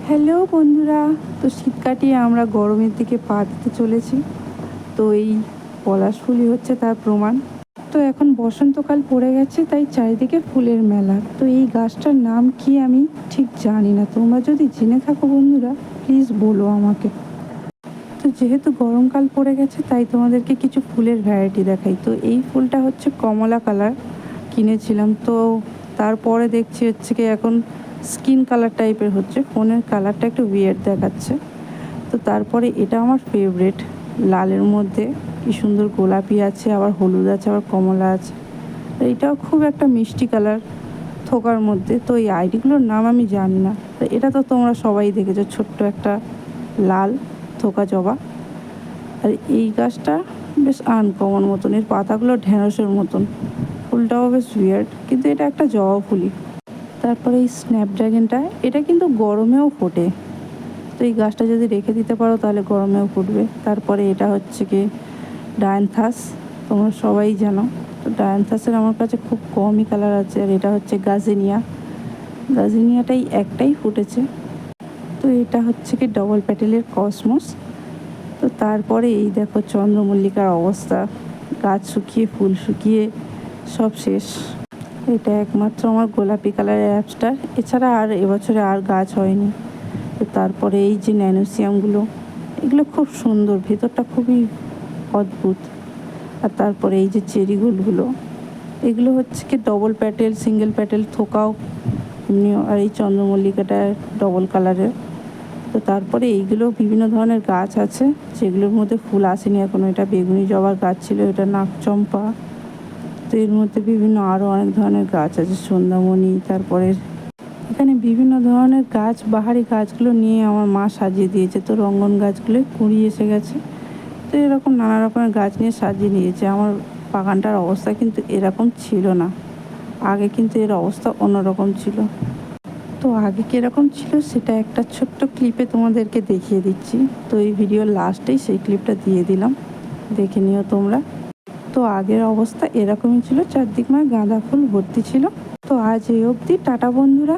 Hello বন্ধুরা, তো শীত কাটিয়ে আমরা গরমের দিকে পা দিতে চলেছি। তো এই পলাশ ফুলই হচ্ছে তার প্রমাণ। তো এখন বসন্তকাল পড়ে গেছে, তাই চারিদিকে ফুলের মেলা। তো এই গাছটার নাম কি আমি ঠিক জানি না, তোমরা যদি জেনে থাকো বন্ধুরা প্লিজ বলো আমাকে। তো যেহেতু গরমকাল পড়ে গেছে তাই তোমাদেরকে কিছু ফুলের ভ্যারাইটি দেখাই। তো এই ফুলটা হচ্ছে কমলা কালার, কিনেছিলাম। তো তারপরে দেখছি হচ্ছে কি এখন স্কিন কালার টাইপের হচ্ছে, ফোনের কালারটা একটু উইয়ার্ড দেখাচ্ছে। তো তারপরে এটা আমার ফেভারেট, লালের মধ্যে কি সুন্দর গোলাপি আছে, আবার হলুদ আছে, আবার কমলা আছে। এইটাও খুব একটা মিষ্টি কালার থোকার মধ্যে। তো এই আইডিগুলোর নাম আমি জানি না। তো এটা তো তোমরা সবাই দেখেছো, ছোট্ট একটা লাল থোকা জবা। আর এই গাছটা বেশ আনকমন মতন, এর পাতাগুলো ঢেঁড়সের মতন, ফুলটাও বেশ উইয়ার্ড, কিন্তু এটা একটা জবা ফুলই। তারপরে এই স্ন্যাপড্রাগনটা, এটা কিন্তু গরমেও ফোটে। তো এই গাছটা যদি রেখে দিতে পারো তাহলে গরমেও ফুটবে। তারপরে এটা হচ্ছে কি ডায়ান্থাস, তোমরা সবাই জানো। তো ডায়ান্থাসের আমার কাছে খুব কমই কালার আছে। আর এটা হচ্ছে গাজিনিয়া, গাজিনিয়াটাই একটাই ফুটেছে। তো এটা হচ্ছে কি ডবল প্যাটেলের কসমস। তো তারপরে এই দেখো চন্দ্রমল্লিকার অবস্থা, গাছ শুকিয়ে ফুল শুকিয়ে সব শেষ। এটা একমাত্র আমার গোলাপি কালারের অ্যাপস্টার, এছাড়া আর এবছরে আর গাছ হয়নি। তো তারপরে এই যে ন্যানোসিয়ামগুলো, এগুলো খুব সুন্দর, ভেতরটা খুবই অদ্ভুত। আর তারপরে এই যে চেরিগুলগুলো, এগুলো হচ্ছে কি ডবল প্যাটেল, সিঙ্গেল প্যাটেল থোকাও এমনি। আর এই চন্দ্রমল্লিকাটা ডবল কালারের। তো তারপরে এইগুলো বিভিন্ন ধরনের গাছ আছে যেগুলোর মধ্যে ফুল আসেনি এখনও। এটা বেগুনি জবার গাছ ছিল, এটা নাকচম্পা। তো এর মধ্যে বিভিন্ন আরও অনেক ধরনের গাছ আছে, সন্ধ্যামণি। তারপরে এখানে বিভিন্ন ধরনের গাছ, বাহারি গাছগুলো নিয়ে আমার মা সাজিয়ে দিয়েছে। তো রঙ্গন গাছগুলো কুড়ি এসে গেছে। তো এরকম নানা রকমের গাছ নিয়ে সাজিয়ে নিয়েছে। আমার বাগানটার অবস্থা কিন্তু এরকম ছিল না, আগে কিন্তু এর অবস্থা অন্যরকম ছিল। তো আগে কীরকম ছিল সেটা একটা ছোট্ট ক্লিপে তোমাদেরকে দেখিয়ে দিচ্ছি। তো এই ভিডিওর লাস্টেই সেই ক্লিপটা দিয়ে দিলাম, দেখে নিও তোমরা। তো আগের অবস্থা এরকমই ছিল, চারদিক গাঁদা ফুল ভর্তি ছিল। তো আজ এই অবধি, টাটা বন্ধুরা।